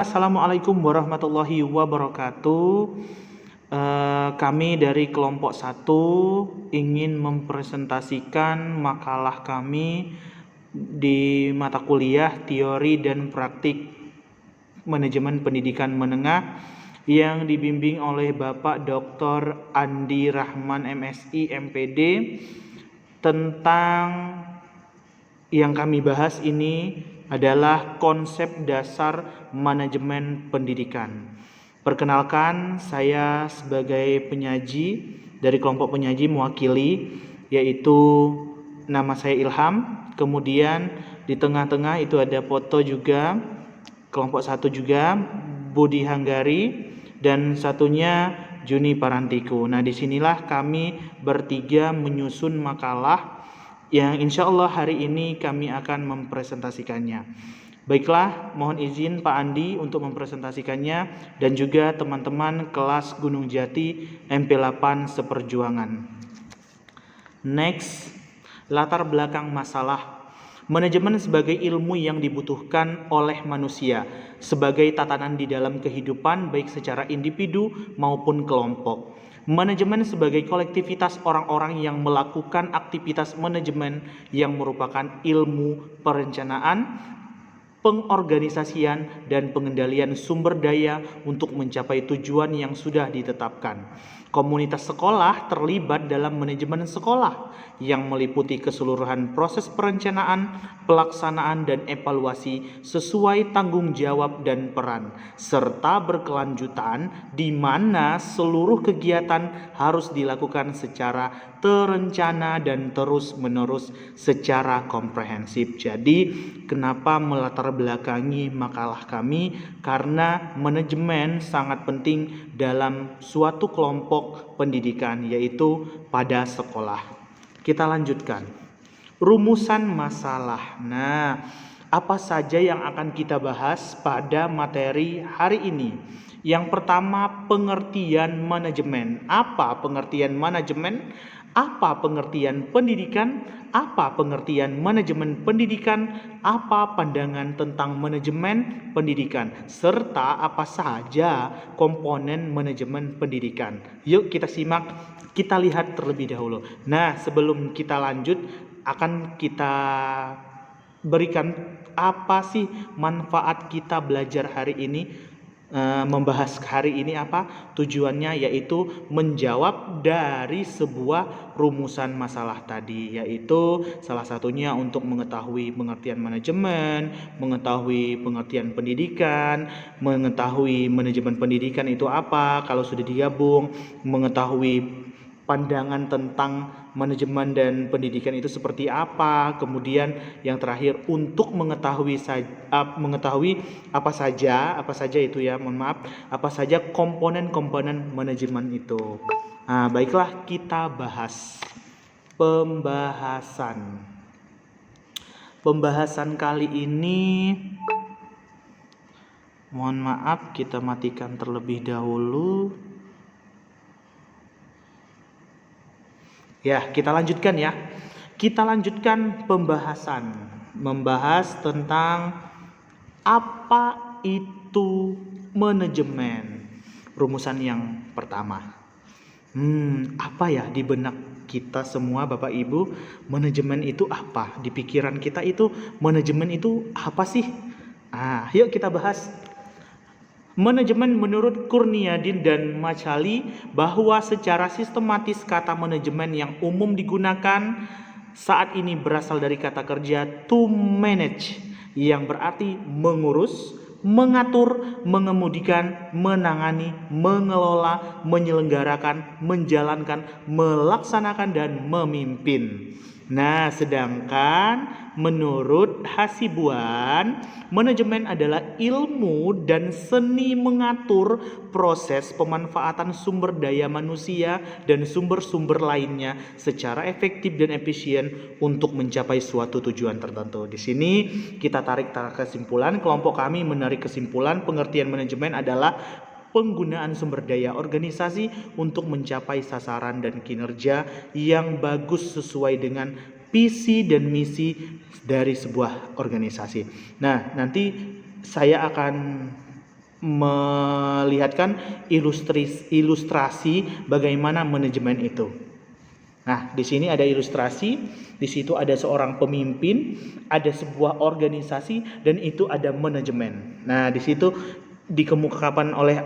Assalamualaikum warahmatullahi wabarakatuh. Kami dari kelompok 1 ingin mempresentasikan makalah kami di mata kuliah Teori dan Praktik Manajemen Pendidikan Menengah yang dibimbing oleh Bapak Dr. Andi Rahman MSI MPD. Tentang yang kami bahas ini adalah konsep dasar manajemen pendidikan. Perkenalkan, saya sebagai penyaji dari kelompok penyaji mewakili, yaitu nama saya Ilham. Kemudian di tengah-tengah itu ada foto juga, kelompok 1 juga, Budi Hanggari, dan satunya Juni Parantiku. Nah, disinilah kami bertiga menyusun makalah yang insya Allah hari ini kami akan mempresentasikannya. Baiklah, mohon izin Pak Andi untuk mempresentasikannya dan juga teman-teman kelas Gunung Jati MP8 seperjuangan. Next, latar belakang masalah. Manajemen sebagai ilmu yang dibutuhkan oleh manusia sebagai tatanan di dalam kehidupan baik secara individu maupun kelompok. Manajemen sebagai kolektivitas orang-orang yang melakukan aktivitas manajemen yang merupakan ilmu perencanaan, pengorganisasian, dan pengendalian sumber daya untuk mencapai tujuan yang sudah ditetapkan. Komunitas sekolah terlibat dalam manajemen sekolah yang meliputi keseluruhan proses perencanaan, pelaksanaan, dan evaluasi sesuai tanggung jawab dan peran, serta berkelanjutan di mana seluruh kegiatan harus dilakukan secara terencana dan terus-menerus secara komprehensif. Jadi, kenapa melatar belakangi makalah kami? Karena manajemen sangat penting dalam suatu kelompok pendidikan, yaitu pada sekolah. Kita lanjutkan. Rumusan masalah. Nah, apa saja yang akan kita bahas pada materi hari ini? Yang pertama, pengertian manajemen. Apa pengertian manajemen? Apa pengertian pendidikan? Apa pengertian manajemen pendidikan? Apa pandangan tentang manajemen pendidikan? Serta apa saja komponen manajemen pendidikan? Yuk kita simak, kita lihat terlebih dahulu. Nah, sebelum kita lanjut, akan kita berikan apa sih manfaat kita belajar hari ini. Membahas hari ini apa tujuannya, yaitu menjawab dari sebuah rumusan masalah tadi, yaitu salah satunya untuk mengetahui pengertian manajemen, mengetahui pengertian pendidikan, mengetahui manajemen pendidikan itu apa kalau sudah digabung, mengetahui pandangan tentang manajemen dan pendidikan itu seperti apa. Kemudian yang terakhir untuk mengetahui apa saja itu ya, apa saja komponen-komponen manajemen itu. Nah, baiklah kita bahas pembahasan kali ini. Mohon maaf, kita matikan terlebih dahulu. Ya, kita lanjutkan ya. Kita lanjutkan pembahasan. Membahas tentang apa itu manajemen. Rumusan yang pertama. Apa ya di benak kita semua Bapak Ibu? Manajemen itu apa? Di pikiran kita itu manajemen itu apa sih? Yuk kita bahas. Manajemen menurut Kurniadin dan Machali bahwa secara sistematis kata manajemen yang umum digunakan saat ini berasal dari kata kerja to manage yang berarti mengurus, mengatur, mengemudikan, menangani, mengelola, menyelenggarakan, menjalankan, melaksanakan, dan memimpin. Nah, sedangkan menurut Hasibuan, manajemen adalah ilmu dan seni mengatur proses pemanfaatan sumber daya manusia dan sumber-sumber lainnya secara efektif dan efisien untuk mencapai suatu tujuan tertentu. Di sini kita tarik kesimpulan, kelompok kami menarik kesimpulan pengertian manajemen adalah penggunaan sumber daya organisasi untuk mencapai sasaran dan kinerja yang bagus sesuai dengan visi dan misi dari sebuah organisasi. Nah, nanti saya akan melihatkan ilustrasi bagaimana manajemen itu. Nah, di sini ada ilustrasi, di situ ada seorang pemimpin, ada sebuah organisasi, dan itu ada manajemen. Nah, di situ dikemukakan oleh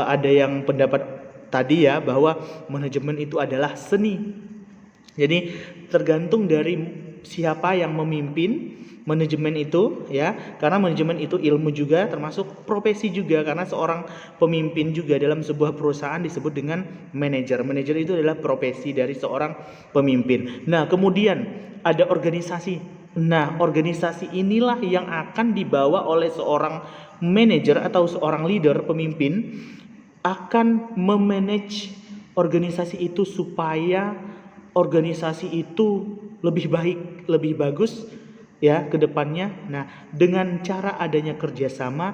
ada yang pendapat tadi ya, bahwa manajemen itu adalah seni. Jadi tergantung dari siapa yang memimpin manajemen itu ya, karena manajemen itu ilmu juga, termasuk profesi juga, karena seorang pemimpin juga dalam sebuah perusahaan disebut dengan manajer. Manajer itu adalah profesi dari seorang pemimpin. Nah, kemudian ada organisasi. Nah, organisasi inilah yang akan dibawa oleh seorang manajer atau seorang leader, pemimpin, akan memanage organisasi itu supaya organisasi itu lebih baik, lebih bagus ya ke depannya. Nah, dengan cara adanya kerjasama,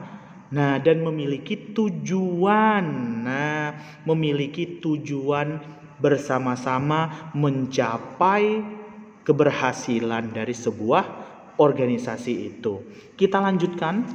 nah, dan memiliki tujuan. Nah, memiliki tujuan bersama-sama mencapai keberhasilan dari sebuah organisasi itu. Kita lanjutkan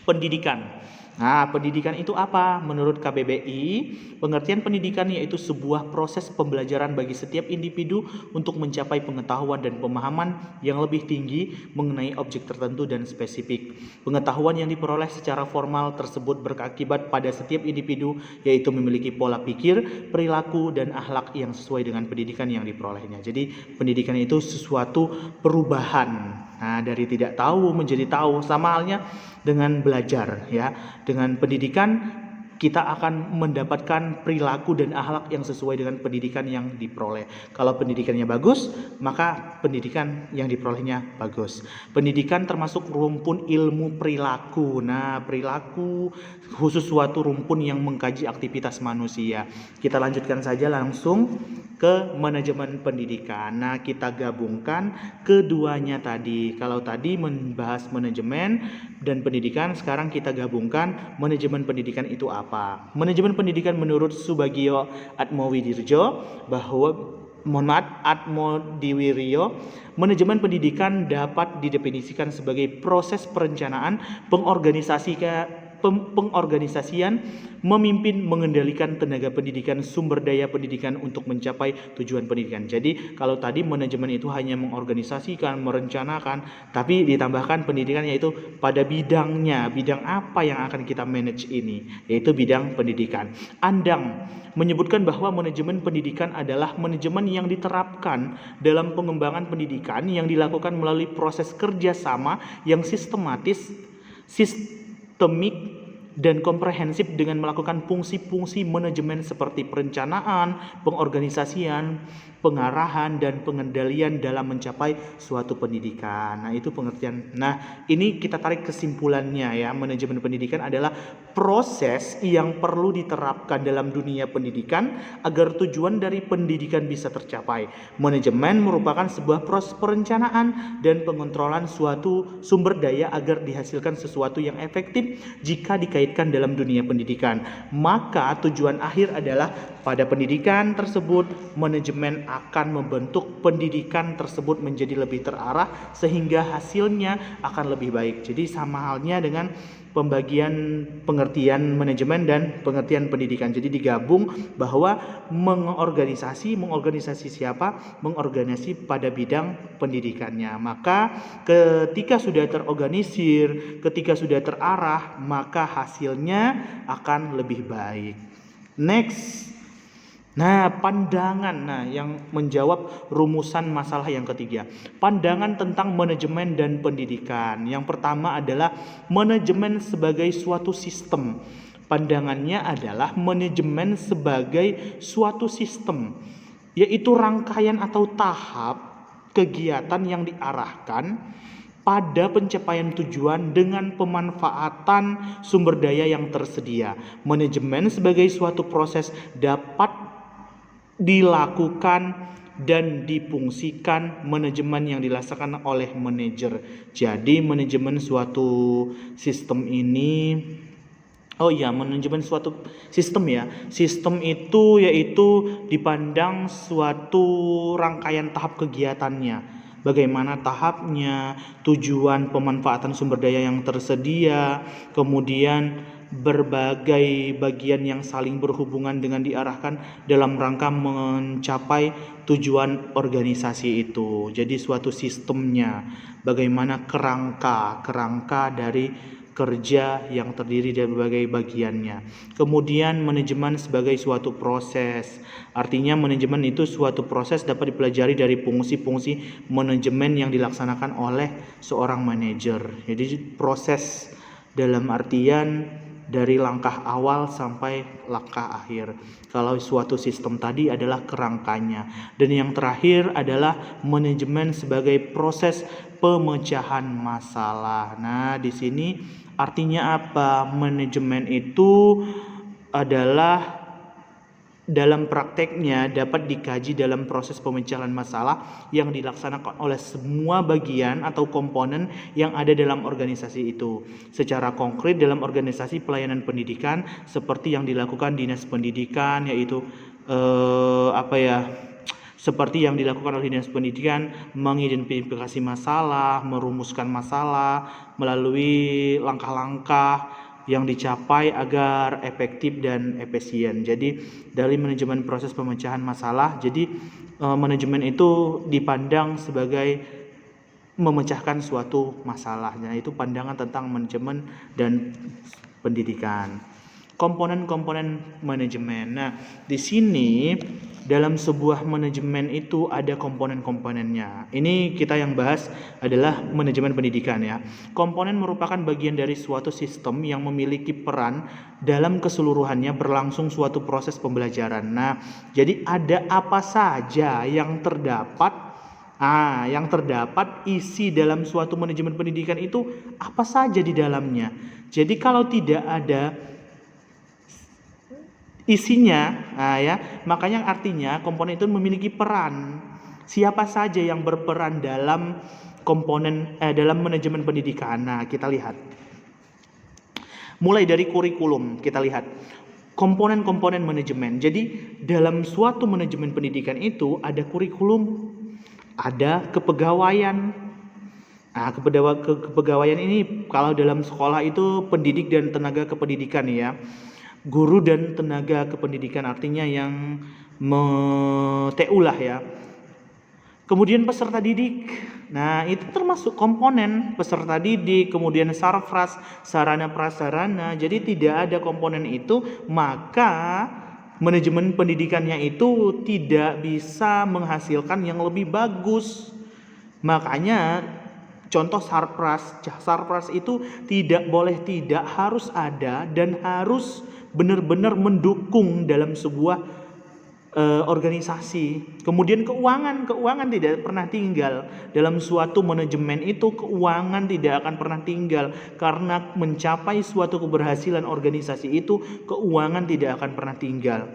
pendidikan. Nah, pendidikan itu apa? Menurut KBBI, pengertian pendidikan yaitu sebuah proses pembelajaran bagi setiap individu untuk mencapai pengetahuan dan pemahaman yang lebih tinggi mengenai objek tertentu dan spesifik. Pengetahuan yang diperoleh secara formal tersebut berakibat pada setiap individu yaitu memiliki pola pikir, perilaku, dan akhlak yang sesuai dengan pendidikan yang diperolehnya. Jadi, pendidikan itu sesuatu perubahan. Nah, dari tidak tahu menjadi tahu, sama halnya dengan belajar ya. Dengan pendidikan kita akan mendapatkan perilaku dan akhlak yang sesuai dengan pendidikan yang diperoleh. Kalau pendidikannya bagus, maka pendidikan yang diperolehnya bagus. Pendidikan termasuk rumpun ilmu perilaku. Nah, perilaku khusus suatu rumpun yang mengkaji aktivitas manusia. Kita lanjutkan saja langsung ke manajemen pendidikan. Nah, kita gabungkan keduanya tadi. Kalau tadi membahas manajemen dan pendidikan, sekarang kita gabungkan manajemen pendidikan itu apa. Manajemen pendidikan menurut Subagio Atmowidirjo Atmodiwiryo, manajemen pendidikan dapat didefinisikan sebagai proses perencanaan, pengorganisasian, memimpin, mengendalikan tenaga pendidikan, sumber daya pendidikan untuk mencapai tujuan pendidikan. Jadi kalau tadi manajemen itu hanya mengorganisasikan, merencanakan, tapi ditambahkan pendidikan yaitu pada bidangnya, bidang apa yang akan kita manage ini, yaitu bidang pendidikan. Andang menyebutkan bahwa manajemen pendidikan adalah manajemen yang diterapkan dalam pengembangan pendidikan yang dilakukan melalui proses kerjasama yang sistematis, sistemik, dan komprehensif dengan melakukan fungsi-fungsi manajemen seperti perencanaan, pengorganisasian, pengarahan, dan pengendalian dalam mencapai suatu pendidikan. Nah, itu pengertian. Nah, ini kita tarik kesimpulannya ya. Manajemen pendidikan adalah proses yang perlu diterapkan dalam dunia pendidikan agar tujuan dari pendidikan bisa tercapai. Manajemen merupakan sebuah proses perencanaan dan pengontrolan suatu sumber daya agar dihasilkan sesuatu yang efektif jika dikaitkan dalam dunia pendidikan. Maka tujuan akhir adalah pada pendidikan tersebut manajemen akan membentuk pendidikan tersebut menjadi lebih terarah sehingga hasilnya akan lebih baik. Jadi sama halnya dengan pembagian pengertian manajemen dan pengertian pendidikan. Jadi digabung bahwa mengorganisasi siapa? Mengorganisasi pada bidang pendidikannya. Maka ketika sudah terorganisir, ketika sudah terarah, maka hasilnya akan lebih baik. Next. Nah, pandangan yang menjawab rumusan masalah yang ketiga. Pandangan tentang manajemen dan pendidikan. Yang pertama adalah manajemen sebagai suatu sistem. Pandangannya adalah manajemen sebagai suatu sistem, yaitu rangkaian atau tahap kegiatan yang diarahkan pada pencapaian tujuan dengan pemanfaatan sumber daya yang tersedia. Manajemen sebagai suatu proses dapat dilakukan dan difungsikan manajemen yang dilaksanakan oleh manajer. Jadi manajemen suatu sistem ini, manajemen suatu sistem ya. Sistem itu yaitu dipandang suatu rangkaian tahap kegiatannya. bagaimana tahapnya, tujuan pemanfaatan sumber daya yang tersedia, kemudian berbagai bagian yang saling berhubungan dengan diarahkan dalam rangka mencapai tujuan organisasi itu. Jadi suatu sistemnya, bagaimana kerangka dari kerja yang terdiri dari berbagai bagiannya. Kemudian manajemen sebagai suatu proses. Artinya manajemen itu suatu proses dapat dipelajari dari fungsi-fungsi manajemen yang dilaksanakan oleh seorang manajer. Jadi proses dalam artian dari langkah awal sampai langkah akhir. Kalau suatu sistem tadi adalah kerangkanya. Dan yang terakhir adalah manajemen sebagai proses pemecahan masalah. Nah, di sini artinya apa? Manajemen itu adalah dalam prakteknya dapat dikaji dalam proses pemecahan masalah yang dilaksanakan oleh semua bagian atau komponen yang ada dalam organisasi itu. Secara konkret dalam organisasi pelayanan pendidikan seperti yang dilakukan Dinas Pendidikan, yaitu seperti yang dilakukan oleh Dinas Pendidikan, mengidentifikasi masalah, merumuskan masalah melalui langkah-langkah yang dicapai agar efektif dan efisien. Jadi dari manajemen proses pemecahan masalah, jadi manajemen itu dipandang sebagai memecahkan suatu masalah. Nah, itu pandangan tentang manajemen dan pendidikan. Komponen-komponen manajemen. Nah, di sini dalam sebuah manajemen itu ada komponen-komponennya. Ini kita yang bahas adalah manajemen pendidikan ya. Komponen merupakan bagian dari suatu sistem yang memiliki peran dalam keseluruhannya berlangsung suatu proses pembelajaran. Nah, jadi ada apa saja yang terdapat isi dalam suatu manajemen pendidikan itu apa saja di dalamnya. Jadi kalau tidak ada isinya, makanya artinya komponen itu memiliki peran. Siapa saja yang berperan dalam dalam manajemen pendidikan? Nah, kita lihat. Mulai dari kurikulum, kita lihat komponen-komponen manajemen. Jadi dalam suatu manajemen pendidikan itu ada kurikulum, ada kepegawaian. Nah, kepegawaian ini kalau dalam sekolah itu pendidik dan tenaga kependidikan ya. Guru dan tenaga kependidikan artinya yang TU lah ya. Kemudian peserta didik. Nah, itu termasuk komponen peserta didik, kemudian sarfras, sarana prasarana. Jadi tidak ada komponen itu, maka manajemen pendidikannya itu tidak bisa menghasilkan yang lebih bagus. Makanya contoh sarpras itu tidak harus ada dan harus benar-benar mendukung dalam sebuah organisasi. Kemudian keuangan tidak pernah tinggal dalam suatu manajemen itu. Keuangan tidak akan pernah tinggal karena mencapai suatu keberhasilan organisasi itu keuangan tidak akan pernah tinggal.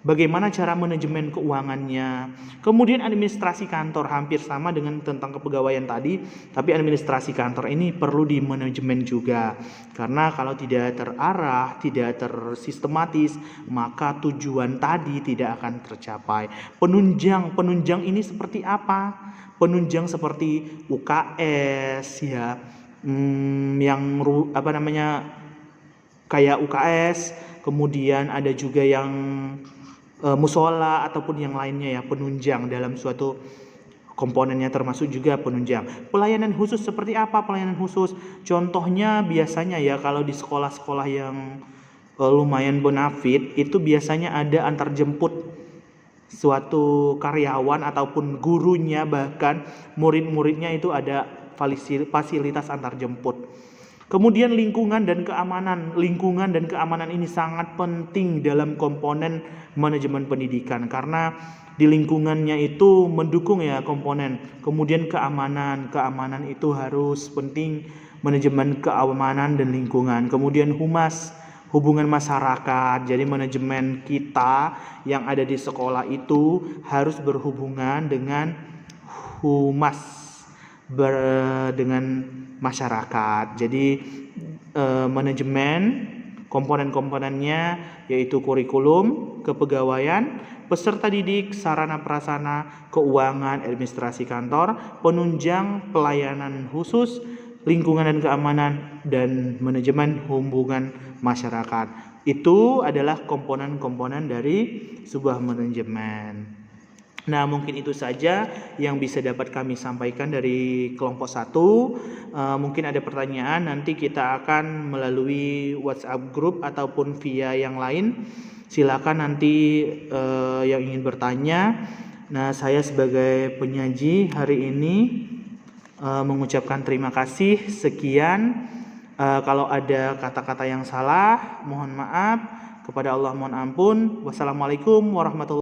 Bagaimana cara manajemen keuangannya. Kemudian administrasi kantor hampir sama dengan tentang kepegawaian tadi, tapi administrasi kantor ini perlu di manajemen juga. Karena kalau tidak terarah, tidak tersistematis, maka tujuan tadi tidak akan tercapai. Penunjang ini seperti apa? Penunjang seperti UKS ya. Kayak UKS, kemudian ada juga yang musola ataupun yang lainnya ya, penunjang dalam suatu komponennya termasuk juga penunjang. Pelayanan khusus seperti apa pelayanan khusus? Contohnya biasanya ya kalau di sekolah-sekolah yang lumayan bonafit itu biasanya ada antar jemput suatu karyawan ataupun gurunya, bahkan murid-muridnya itu ada fasilitas antar jemput. Kemudian lingkungan dan keamanan. Lingkungan dan keamanan ini sangat penting dalam komponen manajemen pendidikan karena di lingkungannya itu mendukung ya komponen. Kemudian keamanan itu harus penting, manajemen keamanan dan lingkungan. Kemudian humas, hubungan masyarakat. Jadi manajemen kita yang ada di sekolah itu harus berhubungan dengan humas, dengan masyarakat. Jadi manajemen komponen-komponennya yaitu kurikulum, kepegawaian, peserta didik, sarana prasarana, keuangan, administrasi kantor, penunjang pelayanan khusus, lingkungan dan keamanan, dan manajemen hubungan masyarakat. Itu adalah komponen-komponen dari sebuah manajemen. Nah, mungkin itu saja yang bisa dapat kami sampaikan dari kelompok 1. Mungkin ada pertanyaan, nanti kita akan melalui WhatsApp group ataupun via yang lain. Silakan nanti yang ingin bertanya. Nah, saya sebagai penyaji hari ini mengucapkan terima kasih. Sekian. Kalau ada kata-kata yang salah, mohon maaf. Kepada Allah mohon ampun. Wassalamualaikum warahmatullahi wabarakatuh.